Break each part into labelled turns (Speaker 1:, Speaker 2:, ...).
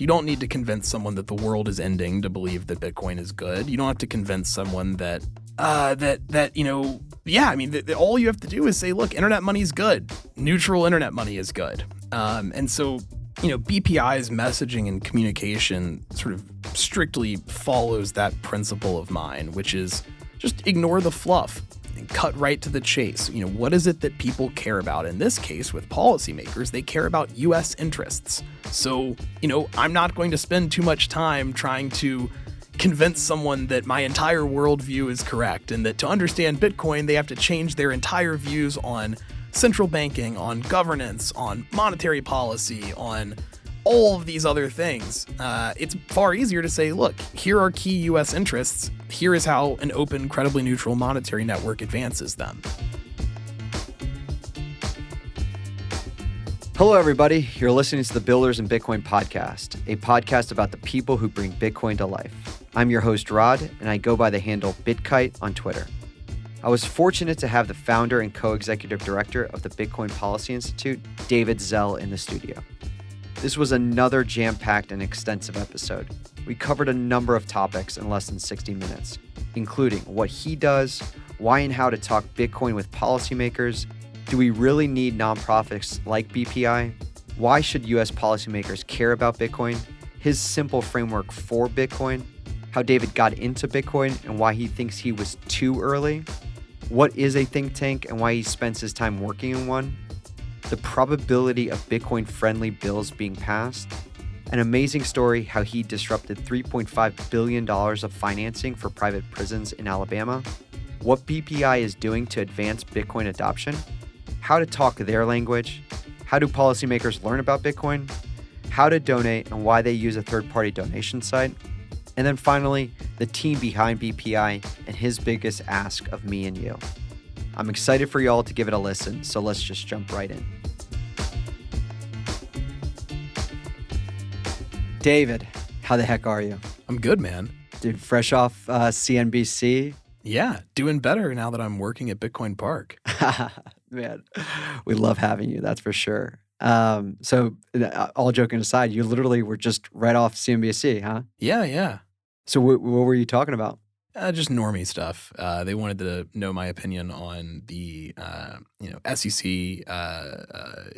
Speaker 1: You don't need to convince someone that the world is ending to believe that Bitcoin is good. You don't have to convince someone that all you have to do is say, look, internet money is good. Neutral internet money is good. And so, BPI's messaging and communication sort of strictly follows that principle of mine, which is just ignore the fluff and cut right to the chase. What is it that people care about? In this case, with policymakers, they care about U.S. interests. So, I'm not going to spend too much time trying to convince someone that my entire worldview is correct and that to understand Bitcoin, they have to change their entire views on central banking, on governance, on monetary policy, on all of these other things. It's far easier to say, look, here are key U.S. interests. Here is how an open, credibly neutral monetary network advances them.
Speaker 2: Hello, everybody. You're listening to the Builders in Bitcoin podcast, a podcast about the people who bring Bitcoin to life. I'm your host, Rod, and I go by the handle BitKite on Twitter. I was fortunate to have the founder and co-executive director of the Bitcoin Policy Institute, David Zell, in the studio. This was another jam-packed and extensive episode. We covered a number of topics in less than 60 minutes, including what he does, why and how to talk Bitcoin with policymakers, do we really need nonprofits like BPI, why should US policymakers care about Bitcoin, his simple framework for Bitcoin, how David got into Bitcoin and why he thinks he was too early, what is a think tank and why he spends his time working in one, the probability of Bitcoin-friendly bills being passed, an amazing story how he disrupted $3.5 billion of financing for private prisons in Alabama, what BPI is doing to advance Bitcoin adoption, how to talk their language, how do policymakers learn about Bitcoin, how to donate and why they use a third-party donation site, and then finally, the team behind BPI and his biggest ask of me and you. I'm excited for y'all to give it a listen, so let's just jump right in. David, how the heck are you?
Speaker 1: I'm good, man.
Speaker 2: Dude, fresh off CNBC?
Speaker 1: Yeah, doing better now that I'm working at Bitcoin Park.
Speaker 2: Man, we love having you, that's for sure. So all joking aside, you literally were just right off CNBC, huh?
Speaker 1: Yeah.
Speaker 2: So what were you talking about?
Speaker 1: Just normie stuff. They wanted to know my opinion on the SEC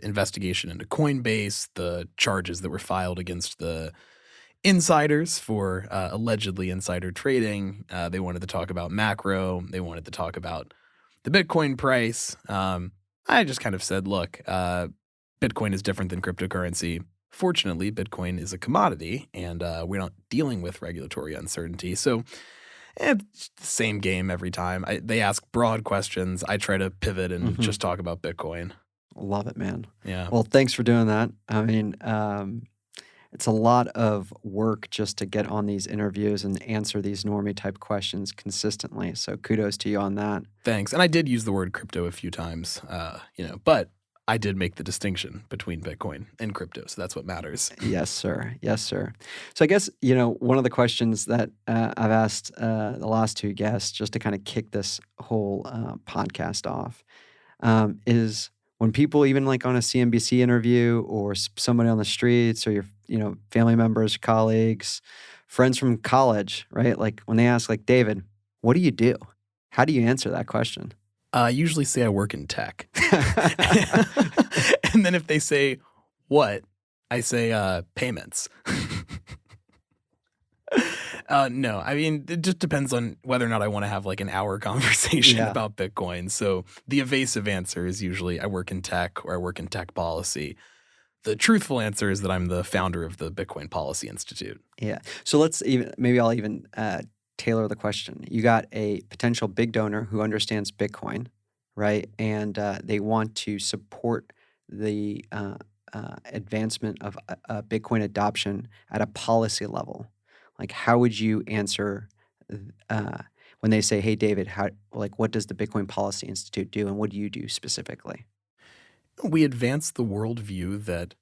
Speaker 1: investigation into Coinbase, the charges that were filed against the insiders for allegedly insider trading. They wanted to talk about macro. They wanted to talk about the Bitcoin price. I just kind of said, look, Bitcoin is different than cryptocurrency. Fortunately, Bitcoin is a commodity, and we're not dealing with regulatory uncertainty. So it's the same game every time. They ask broad questions. I try to pivot and just talk about Bitcoin.
Speaker 2: Love it, man.
Speaker 1: Yeah.
Speaker 2: Well, thanks for doing that. I mean, it's a lot of work just to get on these interviews and answer these normie type questions consistently. So kudos to you on that.
Speaker 1: Thanks. And I did use the word crypto a few times, but I did make the distinction between Bitcoin and crypto. So that's what matters.
Speaker 2: Yes, sir. Yes, sir. So I guess, one of the questions that I've asked the last two guests just to kind of kick this whole podcast off is when people, even like on a CNBC interview or somebody on the streets or your, family members, colleagues, friends from college, right? Like when they ask like, David, what do you do? How do you answer that question?
Speaker 1: I usually say I work in tech. And then if they say, what? I say payments. No, I mean, it just depends on whether or not I want to have like an hour conversation about Bitcoin. So the evasive answer is usually I work in tech or I work in tech policy. The truthful answer is that I'm the founder of the Bitcoin Policy Institute.
Speaker 2: Yeah. So I'll even tailor the question. You got a potential big donor who understands Bitcoin, right? And they want to support the advancement of Bitcoin adoption at a policy level. Like, how would you answer when they say, "Hey, David, what does the Bitcoin Policy Institute do, and what do you do specifically?"
Speaker 1: We advance the worldview that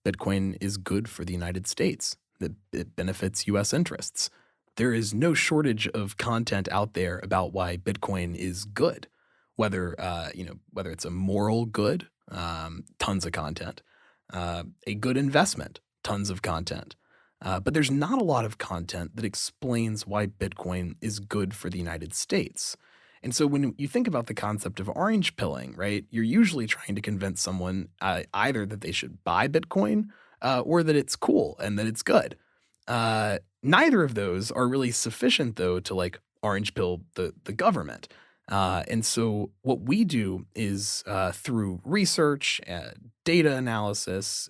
Speaker 1: Bitcoin is good for the United States, that it benefits U.S. interests. There is no shortage of content out there about why Bitcoin is good, whether it's a moral good, tons of content, a good investment, tons of content, But there's not a lot of content that explains why Bitcoin is good for the United States. And so when you think about the concept of orange pilling, right, you're usually trying to convince someone either that they should buy Bitcoin or that it's cool and that it's good. Neither of those are really sufficient, though, to like orange pill the government. And so what we do is through research, data analysis,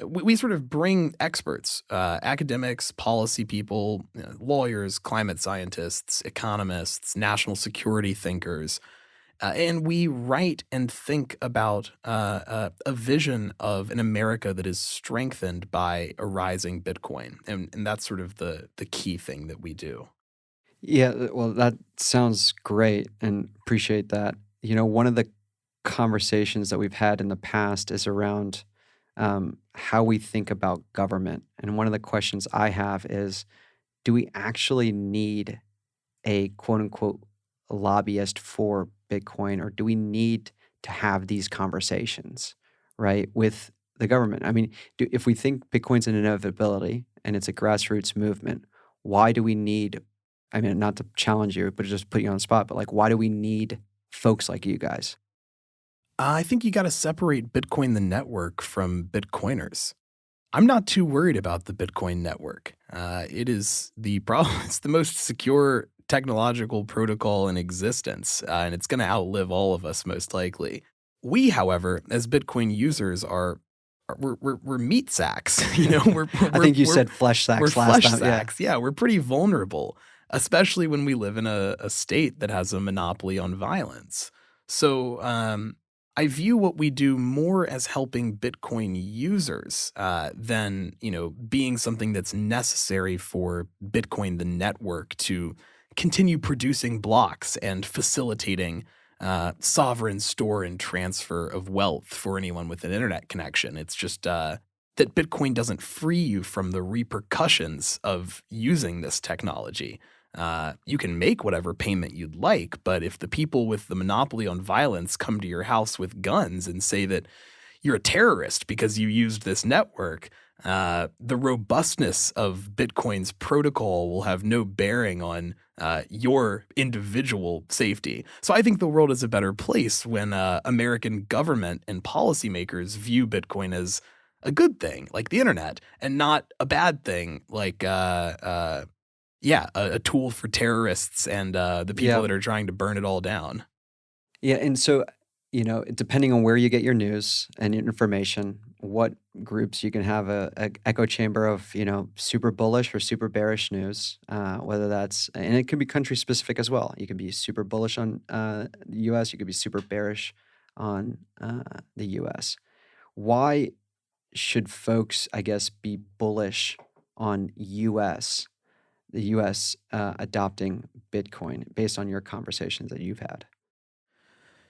Speaker 1: we sort of bring experts, academics, policy people, lawyers, climate scientists, economists, national security thinkers, and we write and think about a vision of an America that is strengthened by a rising Bitcoin. And that's sort of the key thing that we do.
Speaker 2: Yeah, well, that sounds great and appreciate that. One of the conversations that we've had in the past is around how we think about government. And one of the questions I have is, do we actually need a quote unquote lobbyist for Bitcoin, or do we need to have these conversations, right, with the government? I mean, if we think Bitcoin's an inevitability and it's a grassroots movement, why do we need, I mean, not to challenge you, but just put you on the spot, but like, why do we need folks like you guys?
Speaker 1: I think you got to separate Bitcoin the network from Bitcoiners. I'm not too worried about the Bitcoin network. It is the problem. It's the most secure technological protocol in existence, and it's going to outlive all of us most likely. We, however, as Bitcoin users, we're meat sacks.
Speaker 2: I think you said flesh sacks
Speaker 1: we're
Speaker 2: last
Speaker 1: flesh
Speaker 2: time.
Speaker 1: sacks. Yeah, we're pretty vulnerable, especially when we live in a state that has a monopoly on violence. So I view what we do more as helping Bitcoin users than being something that's necessary for Bitcoin, the network, to continue producing blocks and facilitating sovereign store and transfer of wealth for anyone with an internet connection. It's just that Bitcoin doesn't free you from the repercussions of using this technology. You can make whatever payment you'd like, but if the people with the monopoly on violence come to your house with guns and say that you're a terrorist because you used this network, the robustness of Bitcoin's protocol will have no bearing on your individual safety. So I think the world is a better place when American government and policymakers view Bitcoin as a good thing, like the internet, and not a bad thing, like a tool for terrorists and the people that are trying to burn it all down.
Speaker 2: Yeah, and so, depending on where you get your news and your information, what groups you can have a echo chamber of, super bullish or super bearish news, whether that's, and it can be country specific as well. You can be super bullish on the U.S., you could be super bearish on the U.S. Why should folks, I guess, be bullish on the U.S. Adopting Bitcoin based on your conversations that you've had?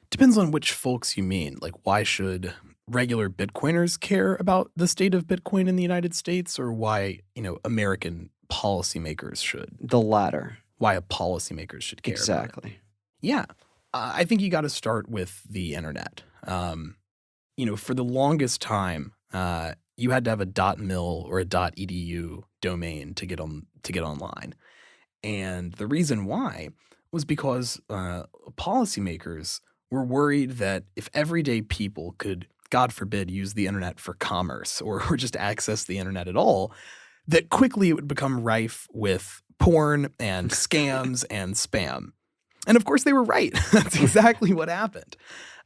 Speaker 1: Depends on which folks you mean. Like, why should regular Bitcoiners care about the state of Bitcoin in the United States, or why, American policymakers should?
Speaker 2: The latter.
Speaker 1: Why policymakers should care about it.
Speaker 2: Exactly.
Speaker 1: Yeah. I think you got to start with the internet. For the longest time, you had to have a .mil or a .edu domain to get online. And the reason why was because policymakers were worried that if everyday people could, God forbid, use the internet for commerce or just access the internet at all, that quickly it would become rife with porn and scams and spam. And of course they were right. That's exactly what happened.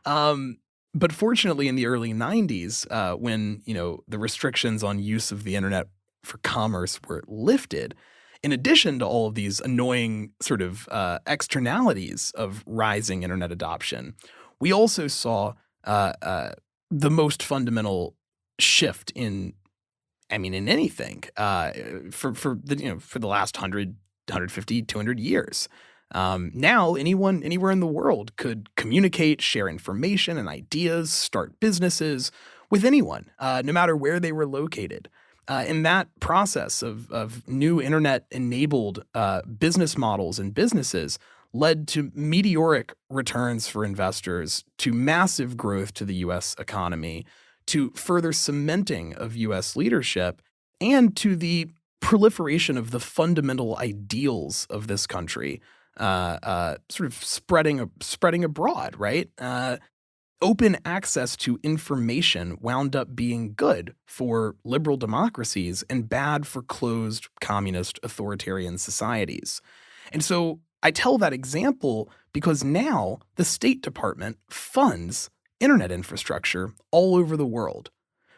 Speaker 1: But fortunately, in the early 90s, when the restrictions on use of the internet for commerce were lifted, in addition to all of these annoying sort of externalities of rising internet adoption, we also saw the most fundamental shift in anything for the last 100, 150, 200 years. Now, anyone anywhere in the world could communicate, share information and ideas, start businesses with anyone, no matter where they were located. And that process of new internet-enabled business models and businesses led to meteoric returns for investors, to massive growth to the U.S. economy, to further cementing of U.S. leadership, and to the proliferation of the fundamental ideals of this country sort of spreading abroad, right? Open access to information wound up being good for liberal democracies and bad for closed communist authoritarian societies. And so I tell that example because now the State Department funds internet infrastructure all over the world.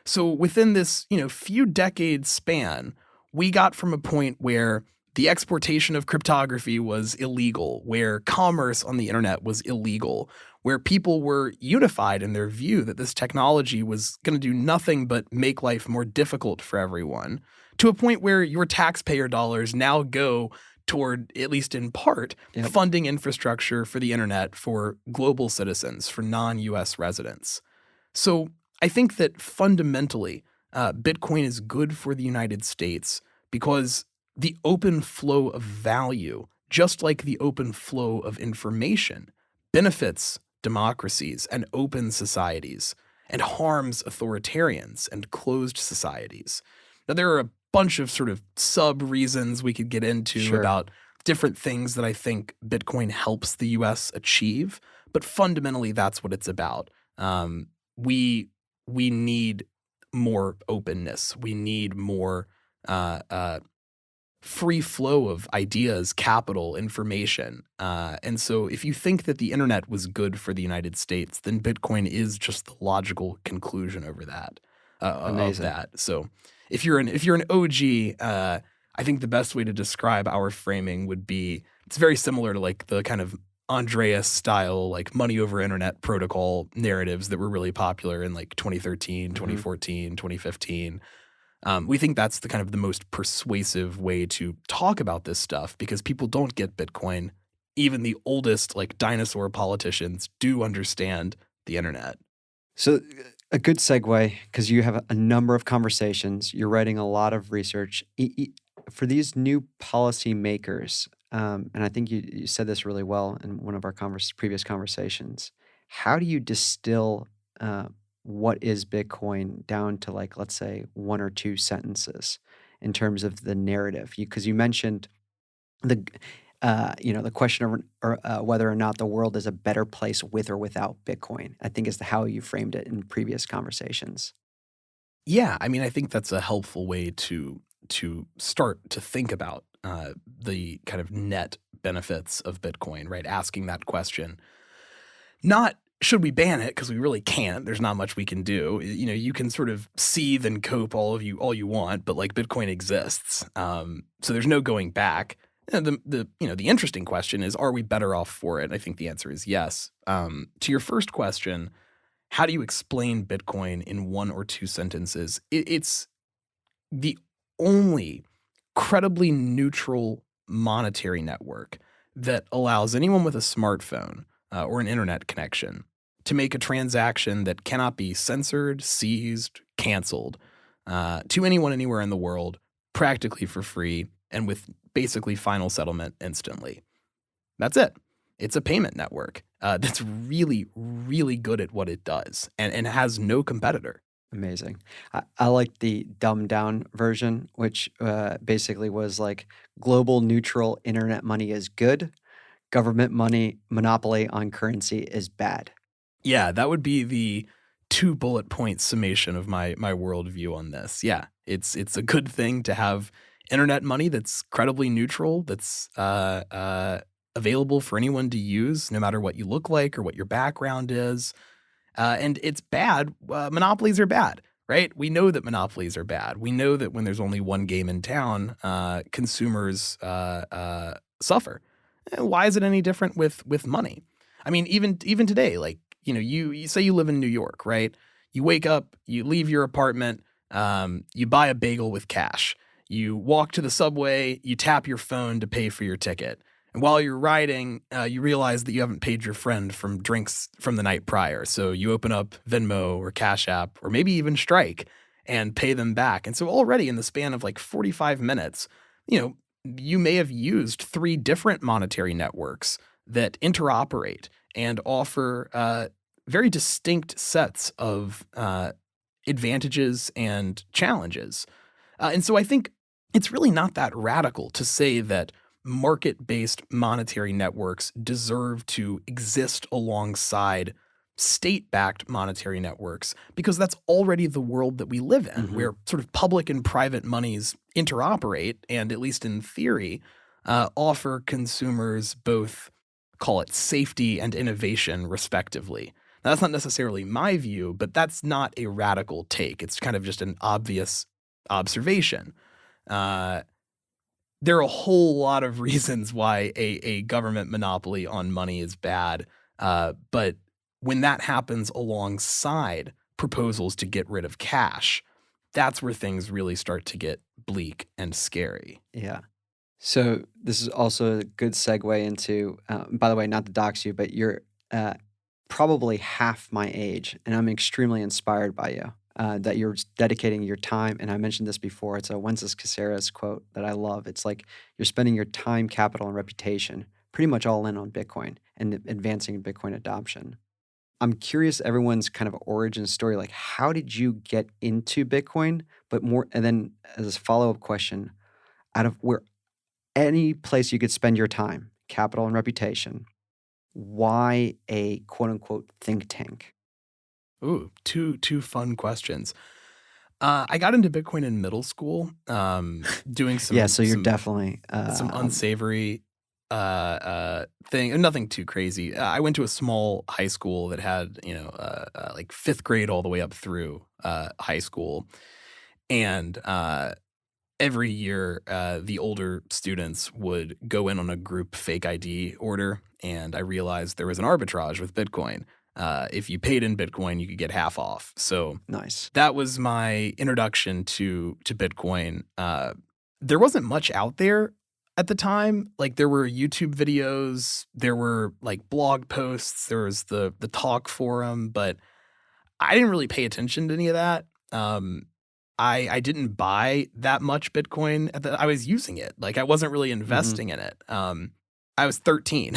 Speaker 1: So within this, few decades span, we got from a point where the exportation of cryptography was illegal, where commerce on the internet was illegal, where people were unified in their view that this technology was going to do nothing but make life more difficult for everyone, to a point where your taxpayer dollars now go toward, at least in part, funding infrastructure for the internet for global citizens, for non-US residents. So I think that fundamentally, Bitcoin is good for the United States because the open flow of value, just like the open flow of information, benefits democracies and open societies and harms authoritarians and closed societies. Now, there are a bunch of sort of sub-reasons we could get into about different things that I think Bitcoin helps the U.S. achieve, but fundamentally that's what it's about. We need more openness. We need more free flow of ideas, capital, information. And so if you think that the internet was good for the United States, then Bitcoin is just the logical conclusion over that. Of that. So if you're an OG, I think the best way to describe our framing would be it's very similar to like the kind of Andreas style, like money over internet protocol narratives that were really popular in like 2013, 2014, 2015. We think that's the kind of the most persuasive way to talk about this stuff because people don't get Bitcoin. Even the oldest like dinosaur politicians do understand the internet.
Speaker 2: So a good segue, because you have a number of conversations, you're writing a lot of research. For these new policymakers, and I think you said this really well in one of our previous conversations, how do you distill what is Bitcoin down to like, let's say, one or two sentences in terms of the narrative? Because you mentioned the question of whether or not the world is a better place with or without Bitcoin, I think is how you framed it in previous conversations.
Speaker 1: Yeah, I mean, I think that's a helpful way to start to think about the kind of net benefits of Bitcoin, right? Asking that question. Not should we ban it, because we really can't. There's not much we can do. You can sort of seethe and cope all you want, but like Bitcoin exists. So there's no going back. The interesting question is, are we better off for it? I think the answer is yes. To your first question, how do you explain Bitcoin in one or two sentences? It's the only credibly neutral monetary network that allows anyone with a smartphone or an internet connection to make a transaction that cannot be censored, seized, canceled to anyone anywhere in the world, practically for free and with basically final settlement instantly. That's it. It's a payment network that's really, really good at what it does and has no competitor.
Speaker 2: Amazing. I like the dumbed down version, which basically was like global neutral internet money is good. Government money monopoly on currency is bad.
Speaker 1: Yeah, that would be the 2 bullet point summation of my worldview on this. Yeah, it's a good thing to have internet money that's credibly neutral, that's available for anyone to use, no matter what you look like or what your background is. And it's bad. Monopolies are bad, right? We know that monopolies are bad. We know that when there's only one game in town, consumers suffer. Why is it any different with money? I mean, even today, like, you say you live in New York, right? You wake up, you leave your apartment, you buy a bagel with cash. You walk to the subway, you tap your phone to pay for your ticket. And while you're riding, you realize that you haven't paid your friend from drinks from the night prior. So you open up Venmo or Cash App or maybe even Strike and pay them back. And so already in the span of like 45 minutes, you may have used 3 different monetary networks that interoperate and offer very distinct sets of advantages and challenges. And so I think it's really not that radical to say that market-based monetary networks deserve to exist alongside state-backed monetary networks because that's already the world that we live in, where sort of public and private monies interoperate and, at least in theory, offer consumers both, call it safety and innovation, respectively. Now, that's not necessarily my view, but that's not a radical take. It's kind of just an obvious observation. There are a whole lot of reasons why a government monopoly on money is bad, but when that happens alongside proposals to get rid of cash, that's where things really start to get bleak and scary.
Speaker 2: Yeah. So this is also a good segue into, by the way, not to dox you, but you're probably half my age, and I'm extremely inspired by you, that you're dedicating your time. And I mentioned this before. It's a Wences Caceres quote that I love. It's like you're spending your time, capital, and reputation pretty much all in on Bitcoin and advancing Bitcoin adoption. I'm curious everyone's kind of origin story. Like, how did you get into Bitcoin? But more, and then as a follow-up question, out of where any place you could spend your time, capital and reputation, why a quote unquote think tank?
Speaker 1: Ooh, two fun questions. I got into Bitcoin in middle school, doing
Speaker 2: Yeah, so you're definitely
Speaker 1: some unsavory thing, nothing too crazy. I went to a small high school that had, like fifth grade all the way up through high school. And every year, the older students would go in on a group fake ID order. And I realized there was an arbitrage with Bitcoin. If you paid in Bitcoin, you could get half off. So
Speaker 2: nice.
Speaker 1: That was my introduction to Bitcoin. There wasn't much out there at the time. Like, there were YouTube videos, there were like blog posts, there was the talk forum, but I didn't really pay attention to any of that. I didn't buy that much Bitcoin. I was using it. Like, I wasn't really investing in it. I was 13,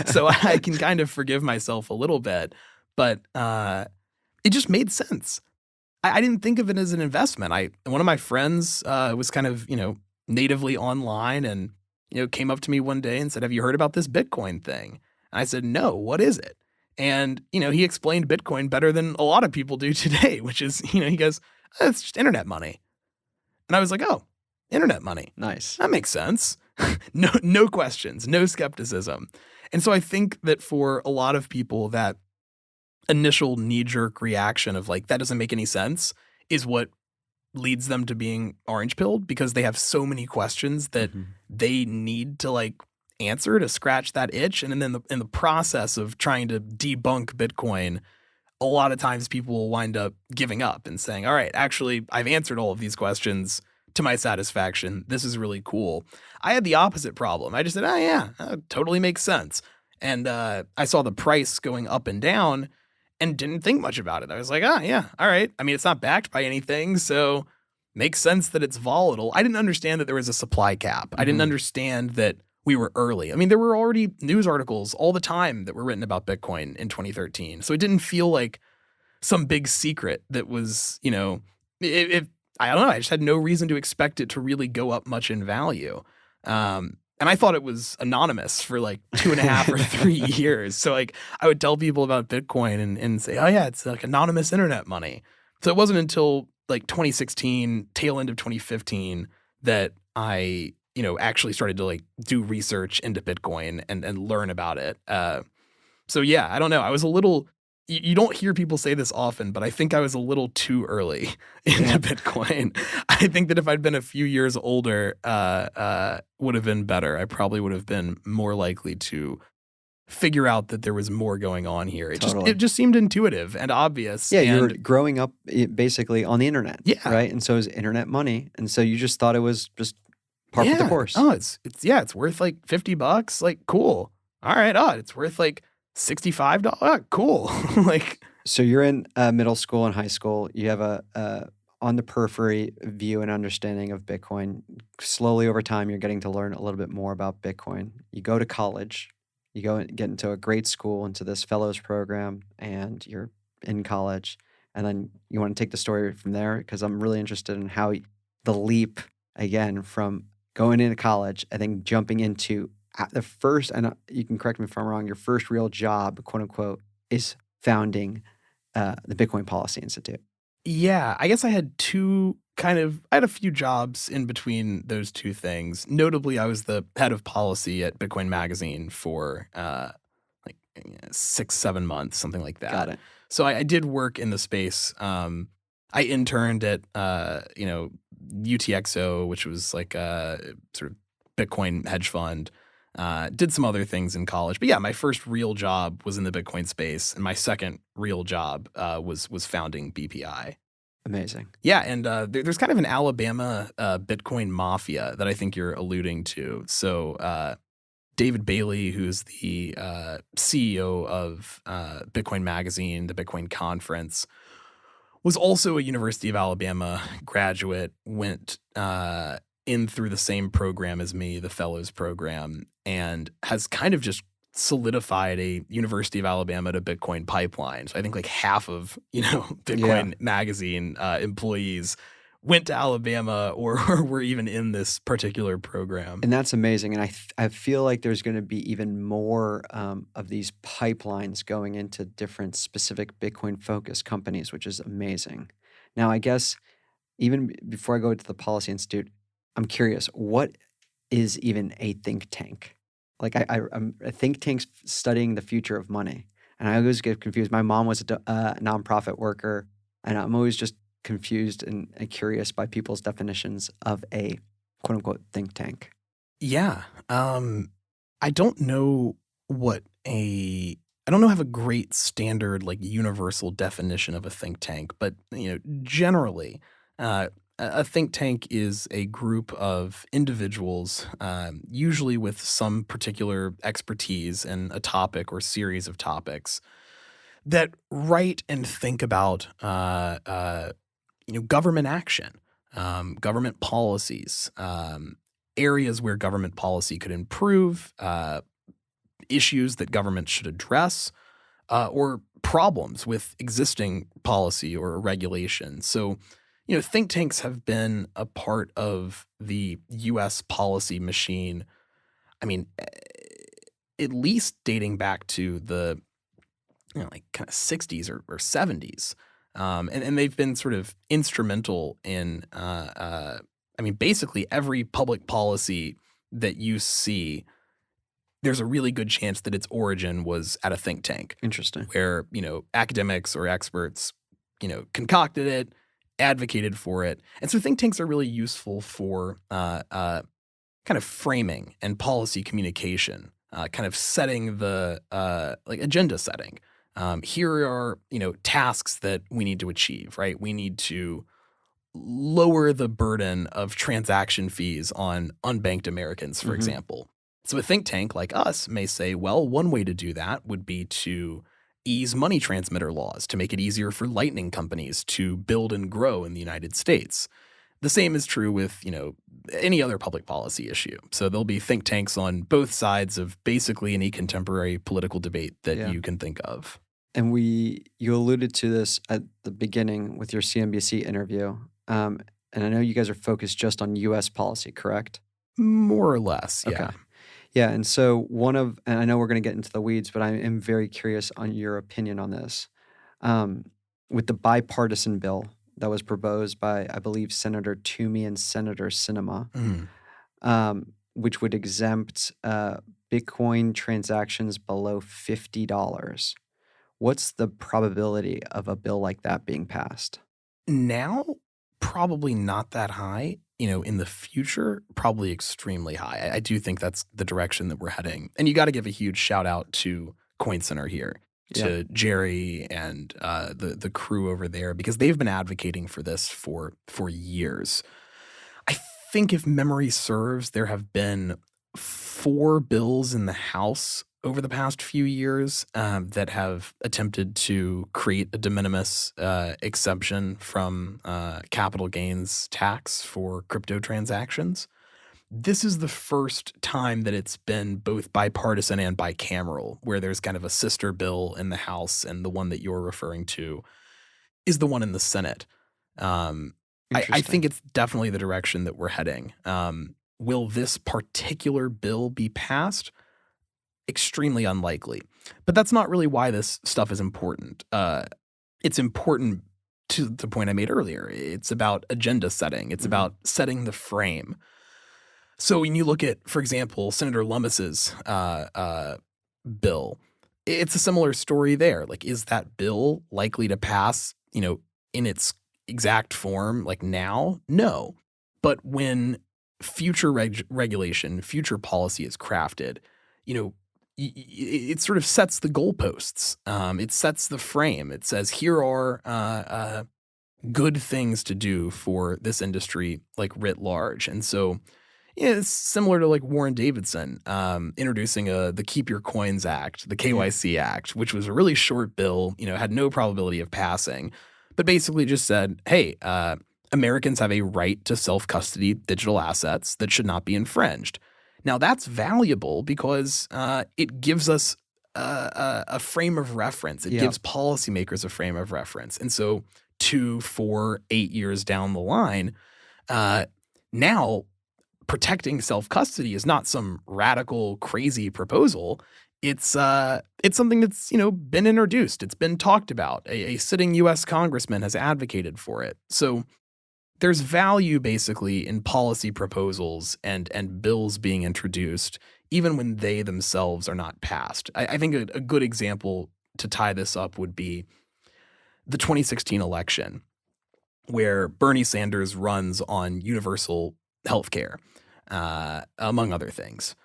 Speaker 1: so I can kind of forgive myself a little bit, but it just made sense. I didn't think of it as an investment. One of my friends was kind of, natively online and, came up to me one day and said, "Have you heard about this Bitcoin thing?" And I said, "No, what is it?" And, he explained Bitcoin better than a lot of people do today, which is, he goes, "It's just internet money." And I was like, "Oh, internet money.
Speaker 2: Nice.
Speaker 1: That makes sense." No questions, no skepticism. And so I think that for a lot of people, that initial knee-jerk reaction of like, that doesn't make any sense, is what leads them to being orange-pilled, because they have so many questions that they need to like answer to scratch that itch. And then in the process of trying to debunk Bitcoin, a lot of times people will wind up giving up and saying, "All right, actually, I've answered all of these questions to my satisfaction. This is really cool." I had the opposite problem. I just said, "Oh yeah, that totally makes sense." And I saw the price going up and down and didn't think much about it. I was like, "Ah, yeah, all right." I mean, it's not backed by anything, so makes sense that it's volatile. I didn't understand that there was a supply cap. I didn't understand that we were early. I mean, there were already news articles all the time that were written about Bitcoin in 2013. So it didn't feel like some big secret that was, if I don't know, I just had no reason to expect it to really go up much in value. And I thought it was anonymous for like 2.5 or 3 years. So like I would tell people about Bitcoin and say, "Oh yeah, it's like anonymous internet money." So it wasn't until like 2016, tail end of 2015, that I, actually started to like do research into Bitcoin and learn about it. So yeah, I don't know. I was a little, you don't hear people say this often, but I think I was a little too early into Bitcoin. I think that if I'd been a few years older, would have been better. I probably would have been more likely to figure out that there was more going on here. It just seemed intuitive and obvious.
Speaker 2: Yeah, you were growing up basically on the internet.
Speaker 1: Yeah.
Speaker 2: Right? And so is internet money. And so you just thought it was just par for the course.
Speaker 1: Oh, it's worth like $50. Like, cool. All right. Oh, it's worth like $65. Oh, cool. Like,
Speaker 2: so you're in middle school and high school. You have a on the periphery view and understanding of Bitcoin. Slowly over time, you're getting to learn a little bit more about Bitcoin. You go to college. You go and get into a great school, into this fellows program, and you're in college. And then you want to take the story from there, because I'm really interested in how the leap again from going into college and then jumping into the first, and you can correct me if I'm wrong, your first real job, quote unquote, is founding the Bitcoin Policy Institute.
Speaker 1: Yeah, I guess I had I had a few jobs in between those two things. Notably, I was the head of policy at Bitcoin Magazine for like 6, 7 months, something like that.
Speaker 2: Got it.
Speaker 1: So I did work in the space. I interned at UTXO, which was like a sort of Bitcoin hedge fund. Did some other things in college, but yeah, my first real job was in the Bitcoin space, and my second real job was founding BPI.
Speaker 2: Amazing.
Speaker 1: Yeah, and there's kind of an Alabama Bitcoin mafia that I think you're alluding to. So David Bailey, who's the CEO of Bitcoin Magazine, the Bitcoin Conference, was also a University of Alabama graduate, went in through the same program as me, the Fellows Program, and has kind of just solidified a University of Alabama to Bitcoin pipeline. So I think like half of, Bitcoin Magazine employees went to Alabama or were even in this particular program.
Speaker 2: And that's amazing. And I feel like there's going to be even more of these pipelines going into different specific Bitcoin-focused companies, which is amazing. Now, I guess even before I go to the Policy Institute, I'm curious, what is even a think tank? Like I'm a think tank studying the future of money. And I always get confused. My mom was a nonprofit worker, and I'm always just confused and curious by people's definitions of a quote unquote think tank.
Speaker 1: Yeah. I don't know I don't have a great standard like universal definition of a think tank, but generally, a think tank is a group of individuals, usually with some particular expertise in a topic or series of topics, that write and think about government action, government policies, areas where government policy could improve, issues that government should address, or problems with existing policy or regulation. So, think tanks have been a part of the U.S. policy machine. I mean, at least dating back to the like kind of 60s or 70s. And they've been sort of instrumental in, basically every public policy that you see, there's a really good chance that its origin was at a think tank.
Speaker 2: Interesting.
Speaker 1: Where, academics or experts, concocted it, advocated for it. And so think tanks are really useful for kind of framing and policy communication, kind of setting the agenda setting. Here are, tasks that we need to achieve, right? We need to lower the burden of transaction fees on unbanked Americans, for example. So a think tank like us may say, well, one way to do that would be to ease money transmitter laws to make it easier for lightning companies to build and grow in the United States. The same is true with, any other public policy issue. So there'll be think tanks on both sides of basically any contemporary political debate that you can think of.
Speaker 2: And you alluded to this at the beginning with your CNBC interview. And I know you guys are focused just on U.S. policy, correct?
Speaker 1: More or less, yeah.
Speaker 2: Okay. Yeah, and so and I know we're going to get into the weeds, but I am very curious on your opinion on this. With the bipartisan bill that was proposed by, I believe, Senator Toomey and Senator Sinema, which would exempt Bitcoin transactions below $50. What's the probability of a bill like that being passed?
Speaker 1: Now, probably not that high. In the future, probably extremely high. I do think that's the direction that we're heading. And you got to give a huge shout out to Coin Center here, to Jerry and the crew over there, because they've been advocating for this for years. I think if memory serves, there have been 4 bills in the House over the past few years that have attempted to create a de minimis exemption from capital gains tax for crypto transactions. This is the first time that it's been both bipartisan and bicameral, where there's kind of a sister bill in the House, and the one that you're referring to is the one in the Senate. I think it's definitely the direction that we're heading. Will this particular bill be passed? Extremely unlikely. But that's not really why this stuff is important. It's important to the point I made earlier. It's about agenda setting. It's about setting the frame. So when you look at, for example, Senator Lummis's bill, it's a similar story there. Like, is that bill likely to pass, in its exact form, like now? No. But when future regulation, future policy is crafted, it sort of sets the goalposts. It sets the frame. It says, here are good things to do for this industry, like writ large. And so it's similar to like Warren Davidson introducing the Keep Your Coins Act, the KYC Act, which was a really short bill, had no probability of passing, but basically just said, hey, Americans have a right to self-custody digital assets that should not be infringed. Now, that's valuable because it gives us a frame of reference. It gives policymakers a frame of reference. And so 2, 4, 8 years down the line, now protecting self-custody is not some radical, crazy proposal. It's something that's, been introduced. It's been talked about. A sitting U.S. congressman has advocated for it. So there's value basically in policy proposals and bills being introduced, even when they themselves are not passed. I think a good example to tie this up would be the 2016 election, where Bernie Sanders runs on universal health care, among other things.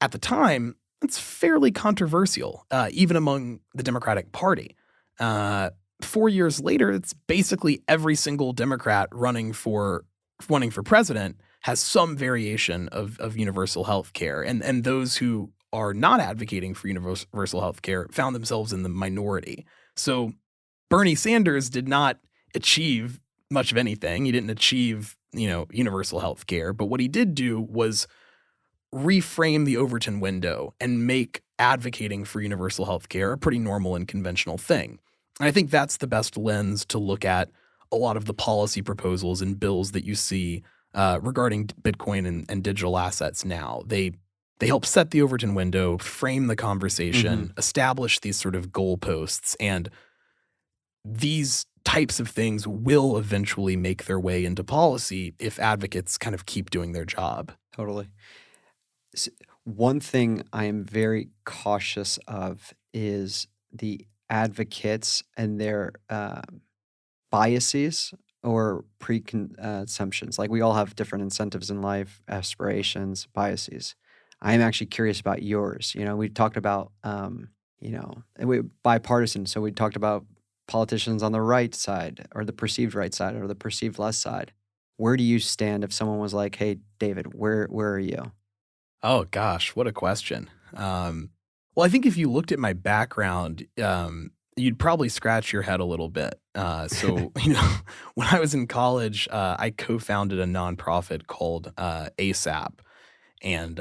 Speaker 1: At the time, it's fairly controversial, even among the Democratic Party. 4 years later, it's basically every single Democrat running for president has some variation of universal health care. And those who are not advocating for universal health care found themselves in the minority. So Bernie Sanders did not achieve much of anything. He didn't achieve, universal health care. But what he did do was reframe the Overton window and make advocating for universal health care a pretty normal and conventional thing. And I think that's the best lens to look at a lot of the policy proposals and bills that you see regarding Bitcoin and digital assets now. They help set the Overton window, frame the conversation, establish these sort of goalposts, and these types of things will eventually make their way into policy if advocates kind of keep doing their job.
Speaker 2: Totally. One thing I am very cautious of is the advocates and their biases or preconceptions. Like, we all have different incentives in life, aspirations, biases. I am actually curious about yours. We talked about, bipartisan. So we talked about politicians on the right side or the perceived right side or the perceived left side. Where do you stand if someone was like, hey, David, where are you?
Speaker 1: Oh, gosh, what a question. Well, I think if you looked at my background, you'd probably scratch your head a little bit. So, when I was in college, I co-founded a nonprofit called ASAP, and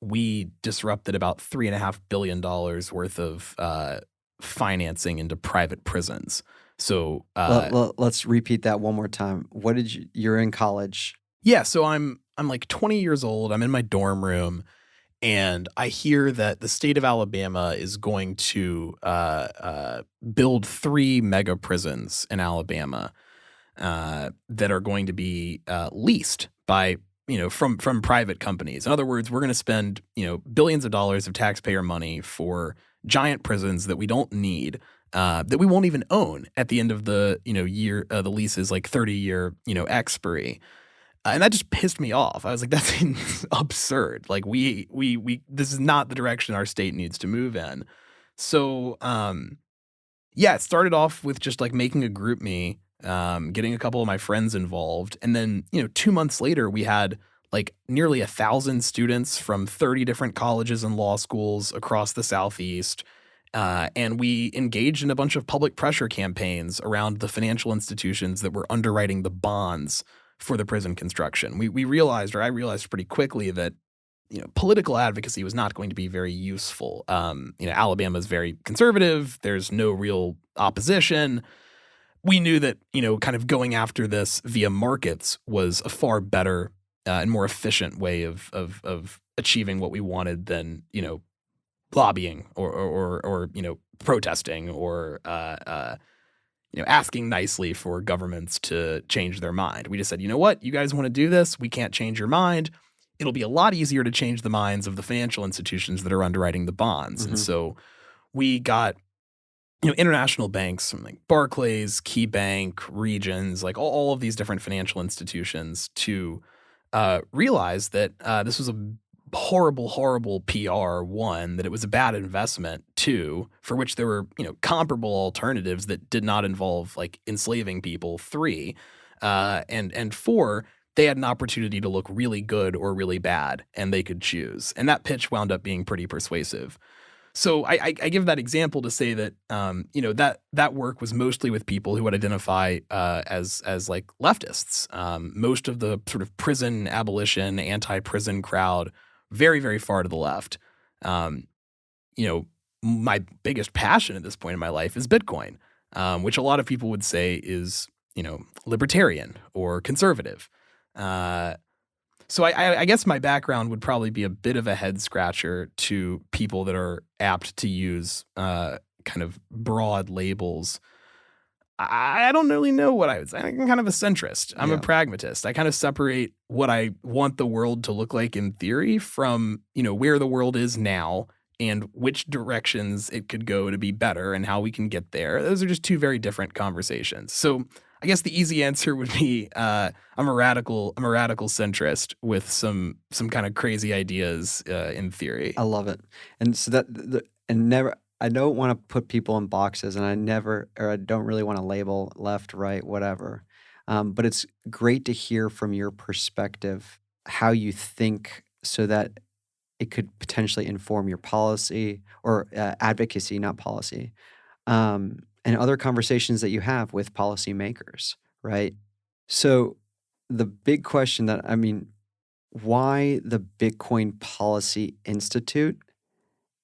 Speaker 1: we disrupted about $3.5 billion worth of financing into private prisons. So
Speaker 2: let's repeat that one more time. What did you're in college?
Speaker 1: Yeah, so I'm like 20 years old. I'm in my dorm room, and I hear that the state of Alabama is going to build 3 mega prisons in Alabama that are going to be leased by from private companies. In other words, we're going to spend billions of dollars of taxpayer money for giant prisons that we don't need, that we won't even own at the end of the year. The lease is like 30-year expiry. And that just pissed me off. I was like, that's absurd. Like, we this is not the direction our state needs to move in. So, it started off with just like making a group me, getting a couple of my friends involved. And then, 2 months later, we had like nearly 1,000 students from 30 different colleges and law schools across the Southeast. And we engaged in a bunch of public pressure campaigns around the financial institutions that were underwriting the bonds for the prison construction. I realized pretty quickly that, political advocacy was not going to be very useful. Alabama is very conservative. There's no real opposition. we knew that, kind of going after this via markets was a far better and more efficient way of achieving what we wanted than, lobbying or protesting or asking nicely for governments to change their mind. We just said, you know what, you guys want to do this? We can't change your mind. It'll be a lot easier to change the minds of the financial institutions that are underwriting the bonds.
Speaker 2: Mm-hmm.
Speaker 1: And so we got, international banks like Barclays, KeyBank, Regions, like all of these different financial institutions to realize that this was a horrible, horrible PR, one, that it was a bad investment, two, for which there were, comparable alternatives that did not involve like enslaving people, three, and four, they had an opportunity to look really good or really bad, and they could choose. And that pitch wound up being pretty persuasive. So I give that example to say that that work was mostly with people who would identify as like leftists. Most of the sort of prison abolition, anti-prison crowd, very, very far to the left. My biggest passion at this point in my life is Bitcoin, which a lot of people would say is libertarian or conservative. So I guess my background would probably be a bit of a head scratcher to people that are apt to use kind of broad labels. I don't really know what I would say. I'm kind of a centrist. I'm a pragmatist. I kind of separate what I want the world to look like in theory from, where the world is now and which directions it could go to be better and how we can get there. Those are just two very different conversations. So I guess the easy answer would be I'm a radical centrist with some kind of crazy ideas in theory.
Speaker 2: I love it. And so I don't want to put people in boxes, and I don't really want to label left, right, whatever. But it's great to hear from your perspective how you think so that it could potentially inform your policy or advocacy, not policy. And other conversations that you have with policymakers, right? So the big question why the Bitcoin Policy Institute,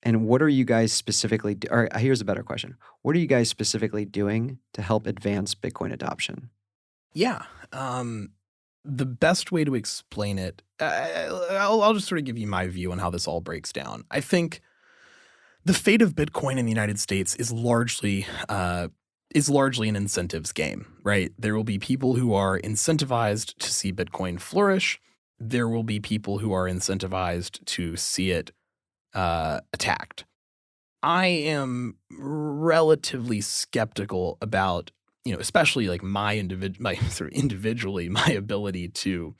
Speaker 2: and what are you guys specifically or here's a better question. What are you guys specifically doing to help advance Bitcoin adoption?
Speaker 1: Yeah. The best way to explain it, I'll just sort of give you my view on how this all breaks down. I think the fate of Bitcoin in the United States is largely an incentives game, right? There will be people who are incentivized to see Bitcoin flourish. There will be people who are incentivized to see it attacked. I am relatively skeptical about, especially like my ability to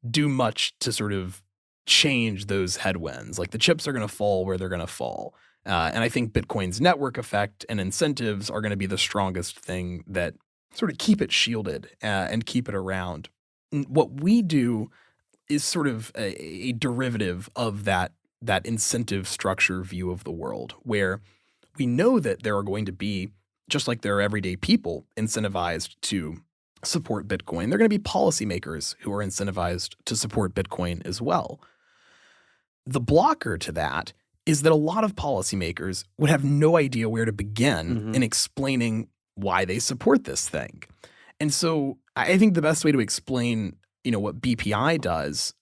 Speaker 1: do much to sort of change those headwinds. Like the chips are going to fall where they're going to fall. And I think Bitcoin's network effect and incentives are going to be the strongest thing that sort of keep it shielded and keep it around. And what we do is sort of a derivative of that incentive structure view of the world, where we know that there are going to be, just like there are everyday people incentivized to support Bitcoin, there are going to be policymakers who are incentivized to support Bitcoin as well. The blocker to that is that a lot of policymakers would have no idea where to begin in explaining why they support this thing. And so I think the best way to explain, what BPI does,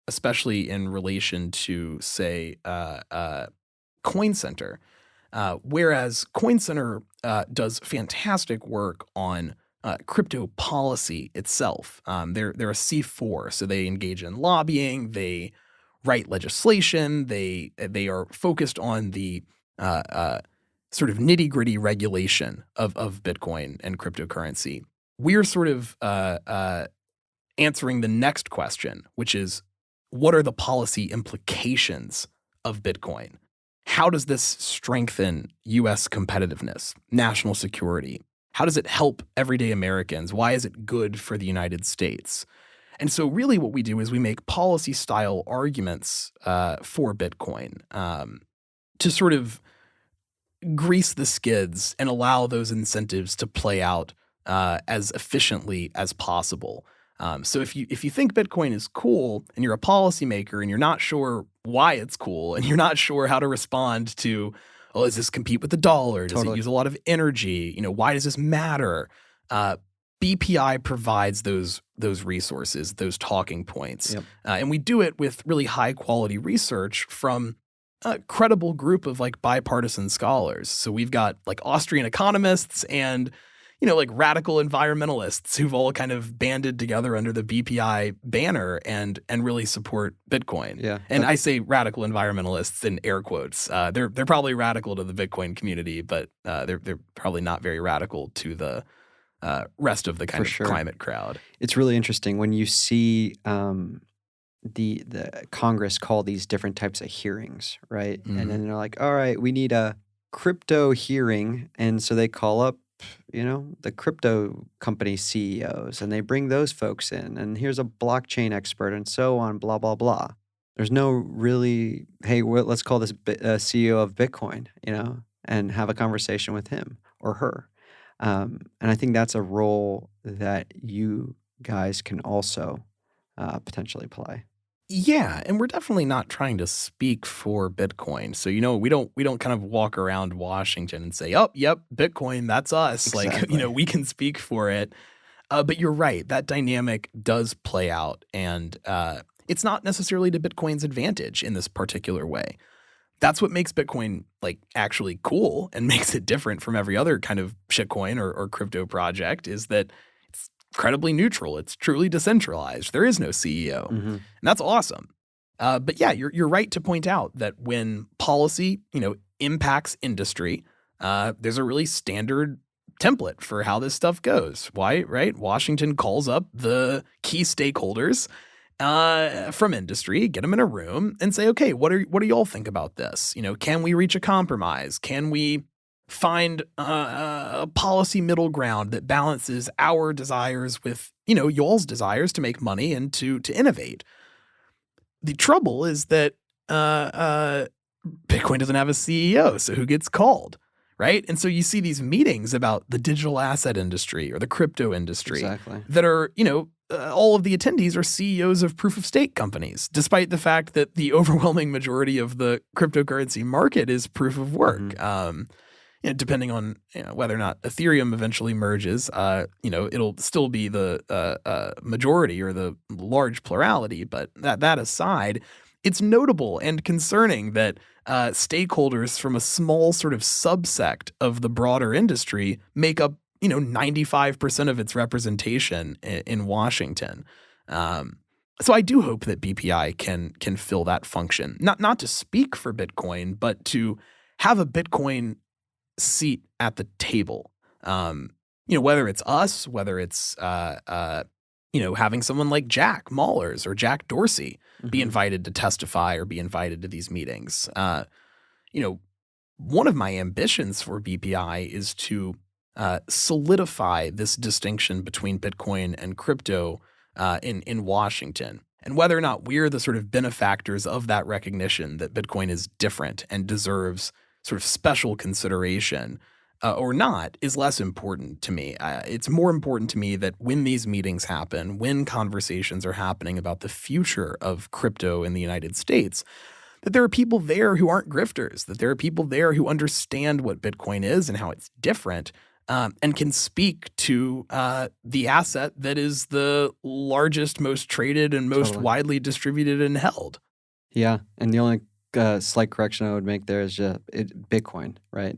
Speaker 1: especially in relation to, say, Coin Center, whereas Coin Center does fantastic work on crypto policy itself. They're a C4, so they engage in lobbying, they write legislation, they are focused on the sort of nitty-gritty regulation of Bitcoin and cryptocurrency. We're sort of answering the next question, which is, what are the policy implications of Bitcoin? How does this strengthen U.S. competitiveness, national security? How does it help everyday Americans? Why is it good for the United States? And so really what we do is we make policy-style arguments for Bitcoin to sort of grease the skids and allow those incentives to play out as efficiently as possible. So if you think Bitcoin is cool and you're a policymaker and you're not sure why it's cool and you're not sure how to respond to oh, does this compete with the dollar? Does
Speaker 2: Totally.
Speaker 1: it use a lot of energy? Why does this matter? BPI provides those resources, those talking points.
Speaker 2: Yep.
Speaker 1: And we do it with really high quality research from a credible group of like bipartisan scholars. So we've got like Austrian economists and like radical environmentalists who've all kind of banded together under the BPI banner and really support Bitcoin.
Speaker 2: Yeah.
Speaker 1: And I say radical environmentalists in air quotes. They're probably radical to the Bitcoin community, but they're probably not very radical to the rest of the kind of climate crowd.
Speaker 2: It's really interesting when you see the Congress call these different types of hearings, right?
Speaker 1: Mm-hmm.
Speaker 2: And then they're like, all right, we need a crypto hearing. And so they call up, the crypto company CEOs and they bring those folks in. And here's a blockchain expert and so on, blah, blah, blah. There's no really, hey, let's call this CEO of Bitcoin, and have a conversation with him or her. And I think that's a role that you guys can also potentially play.
Speaker 1: Yeah, and we're definitely not trying to speak for Bitcoin. So we don't kind of walk around Washington and say, "Oh, yep, Bitcoin, that's us."
Speaker 2: Exactly.
Speaker 1: Like we can speak for it. But you're right, that dynamic does play out, and it's not necessarily to Bitcoin's advantage in this particular way. That's what makes Bitcoin like actually cool and makes it different from every other kind of shitcoin or crypto project is that it's incredibly neutral. It's truly decentralized. There is no CEO.
Speaker 2: Mm-hmm.
Speaker 1: And that's awesome. But yeah, you're right to point out that when policy, impacts industry, there's a really standard template for how this stuff goes. Why, right? Washington calls up the key stakeholders from industry, get them in a room and say, okay, what do y'all think about this? Can we reach a compromise? Can we find a policy middle ground that balances our desires with, y'all's desires to make money and to innovate? The trouble is that Bitcoin doesn't have a CEO, so who gets called? Right. And so you see these meetings about the digital asset industry or the crypto industry that are, all of the attendees are CEOs of proof of stake companies, despite the fact that the overwhelming majority of the cryptocurrency market is proof of work. Mm-hmm. Depending on whether or not Ethereum eventually merges, it'll still be the majority or the large plurality. But that aside, it's notable and concerning that stakeholders from a small sort of subsect of the broader industry make up 95% of its representation in Washington. So I do hope that BPI can fill that function, not to speak for Bitcoin, but to have a Bitcoin seat at the table. Whether it's us, whether it's having someone like Jack Mallers or Jack Dorsey be invited to testify or be invited to these meetings. One of my ambitions for BPI is to solidify this distinction between Bitcoin and crypto in Washington. And whether or not we're the sort of benefactors of that recognition that Bitcoin is different and deserves sort of special consideration or not is less important to me. It's more important to me that when these meetings happen, when conversations are happening about the future of crypto in the United States, that there are people there who aren't grifters, that there are people there who understand what Bitcoin is and how it's different, and can speak to the asset that is the largest, most traded, and most widely distributed and held.
Speaker 2: Yeah, and the only slight correction I would make there is Bitcoin, right?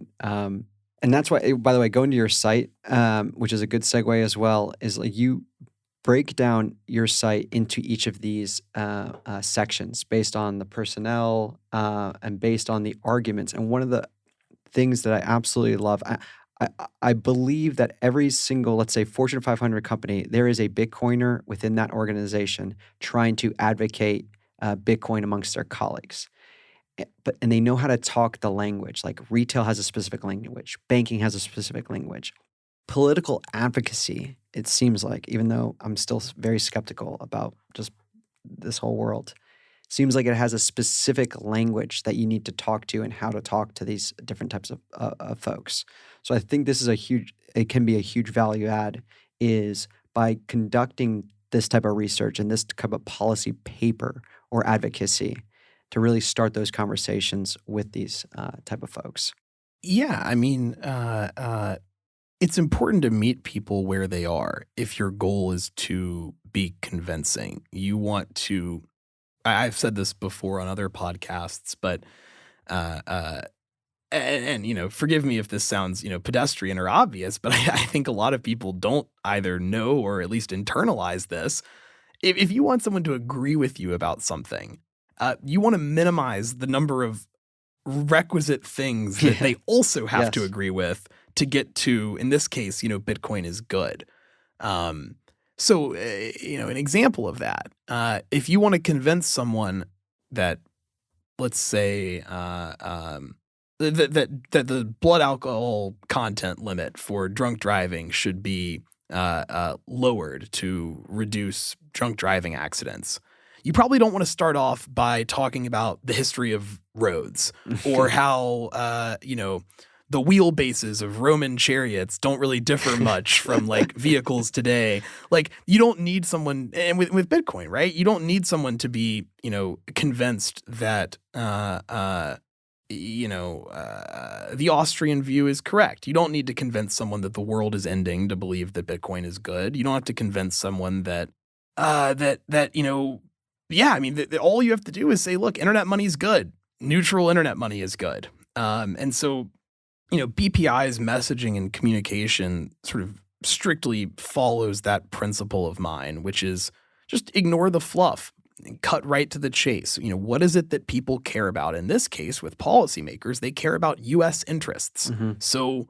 Speaker 2: And that's why, by the way, going to your site, which is a good segue as well, is like you break down your site into each of these sections based on the personnel and based on the arguments. And one of the things that I absolutely love, I believe that every single, let's say, Fortune 500 company, there is a Bitcoiner within that organization trying to advocate Bitcoin amongst their colleagues. And they know how to talk the language. Like retail has a specific language, banking has a specific language. Political advocacy, it seems like, even though I'm still very skeptical about just this whole world, seems like it has a specific language that you need to talk to and how to talk to these different types of folks. So I think this is it can be a huge value add is by conducting this type of research and this type of policy paper or advocacy to really start those conversations with these type of folks.
Speaker 1: Yeah, I mean, it's important to meet people where they are if your goal is to be convincing. You want to, I've said this before on other podcasts, but, uh, uh, forgive me if this sounds, pedestrian or obvious, but I think a lot of people don't either know or at least internalize this. If you want someone to agree with you about something, you want to minimize the number of requisite things that they also have to
Speaker 2: Yes.
Speaker 1: agree with to get to, in this case, Bitcoin is good. Um, so, an example of that, if you want to convince someone that, let's say, that the blood alcohol content limit for drunk driving should be lowered to reduce drunk driving accidents. You probably don't want to start off by talking about the history of roads or how, the wheelbases of Roman chariots don't really differ much from like vehicles today. Like you don't need someone, and with Bitcoin, right? You don't need someone to be, convinced that, the Austrian view is correct. You don't need to convince someone that the world is ending to believe that Bitcoin is good. You don't have to convince someone that, yeah, I mean, all you have to do is say, look, internet money is good. Neutral internet money is good. And so, BPI's messaging and communication sort of strictly follows that principle of mine, which is just ignore the fluff and cut right to the chase. What is it that people care about? In this case, with policymakers, they care about U.S. interests. So,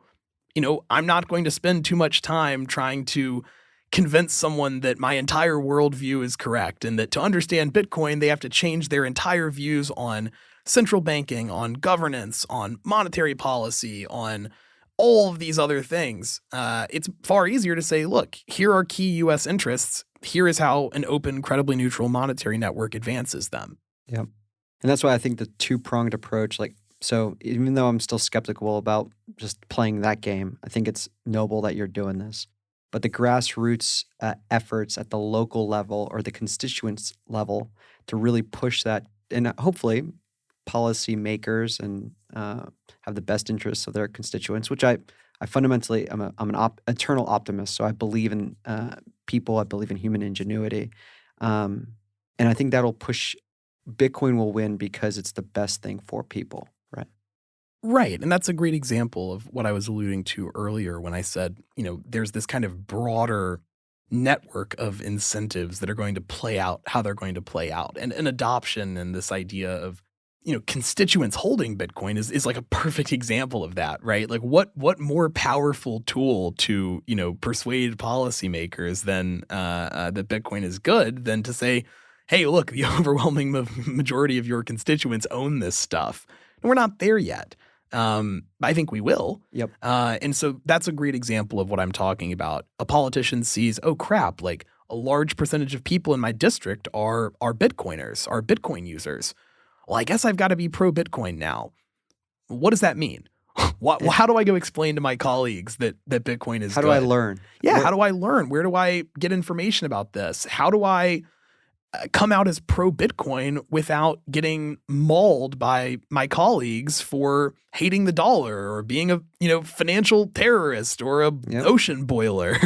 Speaker 1: I'm not going to spend too much time trying to convince someone that my entire worldview is correct and that to understand Bitcoin, they have to change their entire views on central banking, on governance, on monetary policy, on all of these other things. It's far easier to say, look, here are key U.S. interests. Here is how an open, credibly neutral monetary network advances them.
Speaker 2: Yep. And that's why I think the two-pronged approach, so even though I'm still skeptical about just playing that game, I think it's noble that you're doing this. But the grassroots efforts at the local level or the constituents level to really push that, and hopefully policymakers and have the best interests of their constituents, which I fundamentally I'm an eternal optimist. So I believe in people. I believe in human ingenuity, and I think that'll push. Bitcoin will win because it's the best thing for people, right?
Speaker 1: Right. And that's a great example of what I was alluding to earlier when I said, there's this kind of broader network of incentives that are going to play out how they're going to play out. And an adoption and this idea of, constituents holding Bitcoin is like a perfect example of that, right? Like what more powerful tool to, persuade policymakers than that Bitcoin is good than to say, hey, look, the overwhelming majority of your constituents own this stuff. And we're not there yet. I think we will.
Speaker 2: Yep.
Speaker 1: And so that's a great example of what I'm talking about. A politician sees, oh crap, like a large percentage of people in my district are Bitcoiners, are Bitcoin users. Well, I guess I've got to be pro-Bitcoin now. What does that mean? How do I go explain to my colleagues that Bitcoin is good?
Speaker 2: How do I learn?
Speaker 1: Yeah, how do I learn? Where do I get information about this? How do I come out as pro-Bitcoin without getting mauled by my colleagues for hating the dollar or being a financial terrorist or a ocean boiler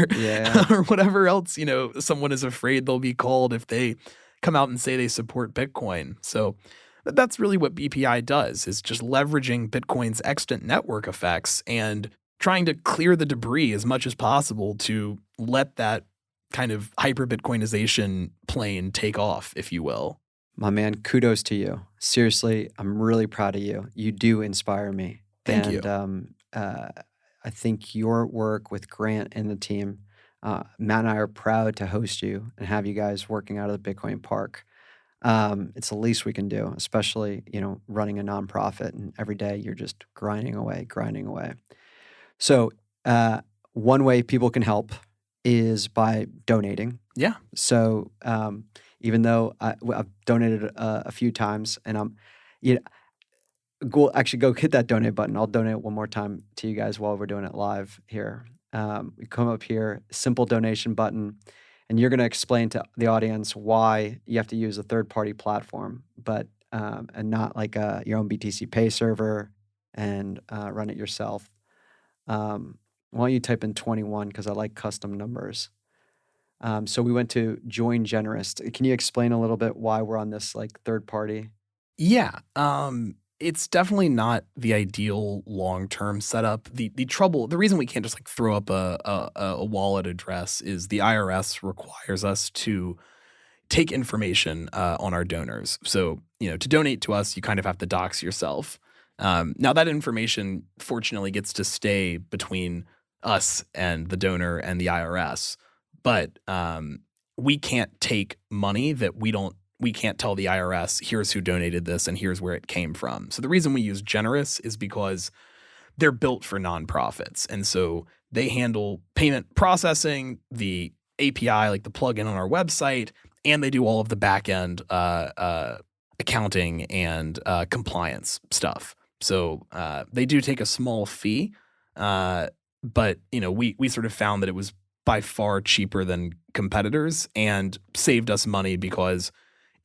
Speaker 1: or whatever else someone is afraid they'll be called if they come out and say they support Bitcoin. So that's really what BPI does, is just leveraging Bitcoin's extant network effects and trying to clear the debris as much as possible to let that kind of hyper-Bitcoinization plane take off, if you will.
Speaker 2: My man, kudos to you. Seriously, I'm really proud of you. You do inspire me.
Speaker 1: Thank you.
Speaker 2: I think your work with Grant and the team, Matt and I are proud to host you and have you guys working out of the Bitcoin Park. It's the least we can do, especially, running a nonprofit, and every day you're just grinding away. So one way people can help is by donating.
Speaker 1: Yeah.
Speaker 2: So even though I've donated a few times, and go hit that donate button. I'll donate one more time to you guys while we're doing it live here. We come up here, simple donation button, and you're going to explain to the audience why you have to use a third-party platform, but and not like your own BTC Pay server and run it yourself. Why don't you type in 21 because I like custom numbers. So we went to Join Generous. Can you explain a little bit why we're on this like third party?
Speaker 1: Yeah, it's definitely not the ideal long-term setup. The reason we can't just like throw up a wallet address is the IRS requires us to take information on our donors. So, to donate to us, you kind of have to dox yourself. Now, that information fortunately gets to stay between us and the donor and the IRS, but we can't take money that we can't tell the IRS, here's who donated this and here's where it came from. So the reason we use Generous is because they're built for nonprofits. And so they handle payment processing, the API, like the plugin on our website, and they do all of the back end accounting and compliance stuff. So they do take a small fee, but we sort of found that it was by far cheaper than competitors and saved us money because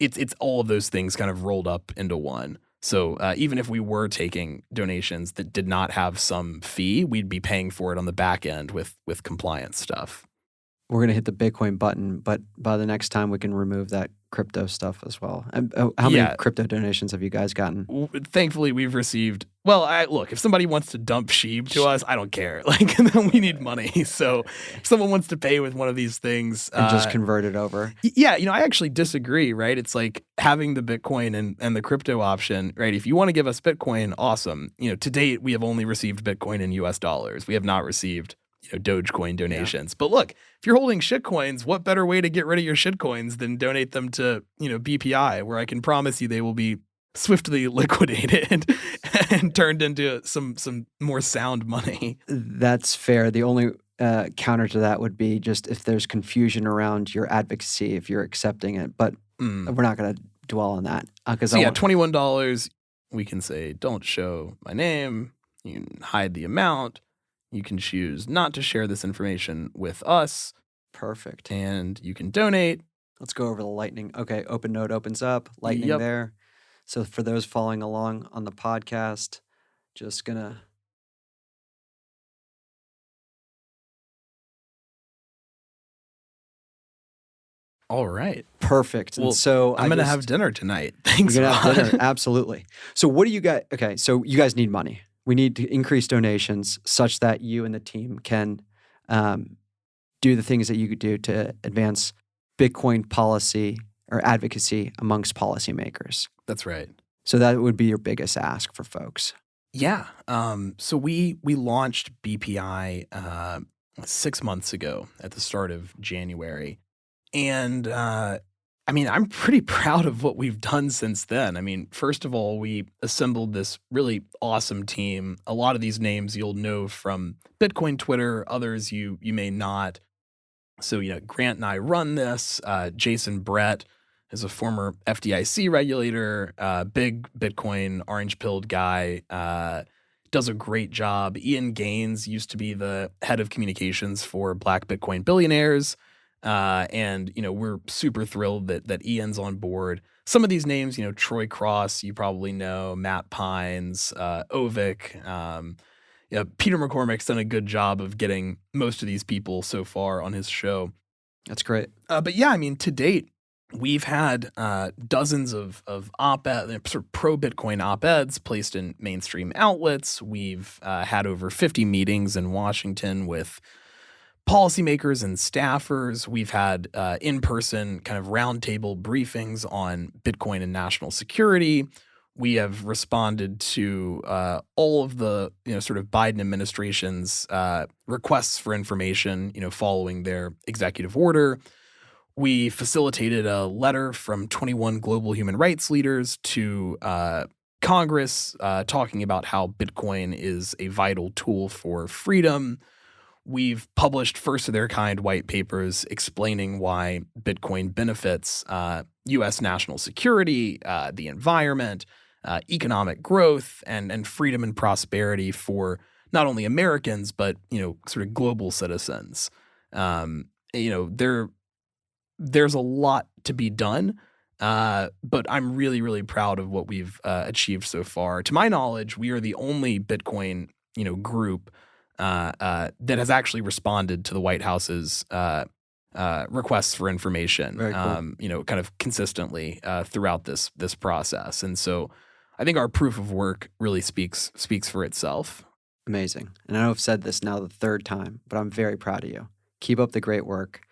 Speaker 1: it's all of those things kind of rolled up into one. So even if we were taking donations that did not have some fee, we'd be paying for it on the back end with compliance stuff.
Speaker 2: We're going to hit the Bitcoin button, but by the next time we can remove that crypto stuff as well. How many crypto donations have you guys gotten?
Speaker 1: Thankfully, we've received. Well, look, if somebody wants to dump sheep to us, I don't care. Like, we need money. So if someone wants to pay with one of these things.
Speaker 2: And just convert it over.
Speaker 1: Yeah, I actually disagree, right? It's like having the Bitcoin and the crypto option, right? If you want to give us Bitcoin, awesome. To date, we have only received Bitcoin in US dollars. We have not received Dogecoin donations. Yeah. But look, if you're holding shitcoins, what better way to get rid of your shitcoins than donate them to, BPI, where I can promise you they will be swiftly liquidated and turned into some more sound money.
Speaker 2: That's fair. The only counter to that would be just if there's confusion around your advocacy, if you're accepting it. But we're not going to dwell on that.
Speaker 1: $21, we can say, don't show my name. You can hide the amount. You can choose not to share this information with us.
Speaker 2: Perfect.
Speaker 1: And you can donate.
Speaker 2: Let's go over the Lightning. Okay, OpenNode opens up. Lightning there. So for those following along on the podcast, just going to...
Speaker 1: All right.
Speaker 2: Perfect.
Speaker 1: Well,
Speaker 2: and so
Speaker 1: I'm going to have dinner tonight. Thanks,
Speaker 2: You're
Speaker 1: Rod.
Speaker 2: Have dinner. Absolutely. So what do you guys... Okay, so you guys need money. We need to increase donations such that you and the team can do the things that you could do to advance Bitcoin policy or advocacy amongst policymakers.
Speaker 1: That's right.
Speaker 2: So that would be your biggest ask for folks.
Speaker 1: Yeah. So we launched BPI 6 months ago at the start of January. And I'm pretty proud of what we've done since then. First of all, we assembled this really awesome team. A lot of these names you'll know from Bitcoin Twitter, others you may not. So, Grant and I run this. Jason Brett is a former FDIC regulator, big Bitcoin orange-pilled guy, does a great job. Ian Gaines used to be the head of communications for Black Bitcoin Billionaires. And we're super thrilled that Ian's on board. Some of these names, Troy Cross, you probably know, Matt Pines, Ovik, Peter McCormick's done a good job of getting most of these people so far on his show.
Speaker 2: That's great.
Speaker 1: But yeah, to date, we've had dozens of op-ed, sort of pro-Bitcoin op-eds placed in mainstream outlets. We've had over 50 meetings in Washington with policymakers and staffers. We've had in-person kind of roundtable briefings on Bitcoin and national security. We have responded to all of the sort of Biden administration's requests for information, following their executive order. We facilitated a letter from 21 global human rights leaders to Congress talking about how Bitcoin is a vital tool for freedom. We've published first-of-their-kind white papers explaining why Bitcoin benefits U.S. national security, the environment, economic growth, and freedom and prosperity for not only Americans but sort of global citizens. There's a lot to be done, But I'm really, really proud of what we've achieved so far. To my knowledge, we are the only Bitcoin, group that has actually responded to the White House's requests for information,
Speaker 2: Very cool.
Speaker 1: kind of consistently throughout this process. And so I think our proof of work really speaks for itself.
Speaker 2: Amazing. And I know I've said this now the third time, but I'm very proud of you. Keep up the great work.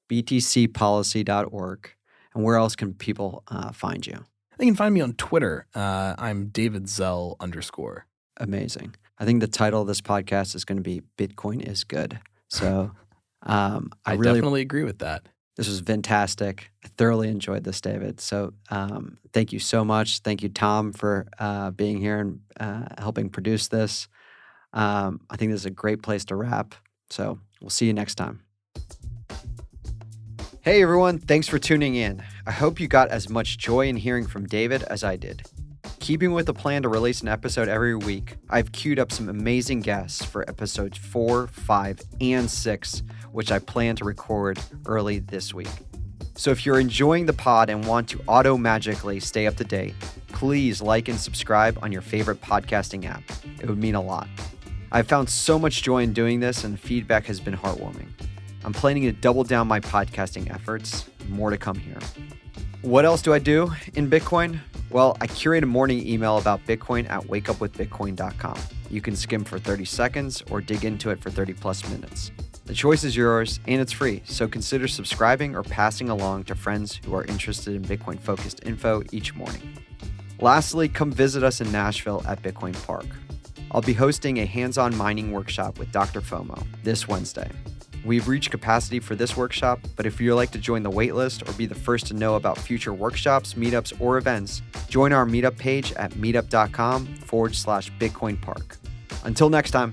Speaker 2: btcpolicy.org. And where else can people find you?
Speaker 1: They can find me on Twitter. I'm David Zell _.
Speaker 2: Amazing. I think the title of this podcast is going to be Bitcoin is Good. So
Speaker 1: I really definitely agree with that.
Speaker 2: This was fantastic. I thoroughly enjoyed this, David. So thank you so much. Thank you, Tom, for being here and helping produce this. I think this is a great place to wrap. So we'll see you next time. Hey, everyone. Thanks for tuning in. I hope you got as much joy in hearing from David as I did. Keeping with the plan to release an episode every week, I've queued up some amazing guests for episodes 4, 5, and 6, which I plan to record early this week. So if you're enjoying the pod and want to auto-magically stay up to date, please like and subscribe on your favorite podcasting app. It would mean a lot. I've found so much joy in doing this, and feedback has been heartwarming. I'm planning to double down my podcasting efforts. More to come here. What else do I do in Bitcoin? Well, I curate a morning email about Bitcoin at wakeupwithbitcoin.com. You can skim for 30 seconds or dig into it for 30 plus minutes. The choice is yours, and it's free, so consider subscribing or passing along to friends who are interested in Bitcoin-focused info each morning. Lastly, come visit us in Nashville at Bitcoin Park. I'll be hosting a hands-on mining workshop with Dr. FOMO this Wednesday. We've reached capacity for this workshop, but if you'd like to join the waitlist or be the first to know about future workshops, meetups, or events, join our meetup page at meetup.com/Bitcoin Park. Until next time.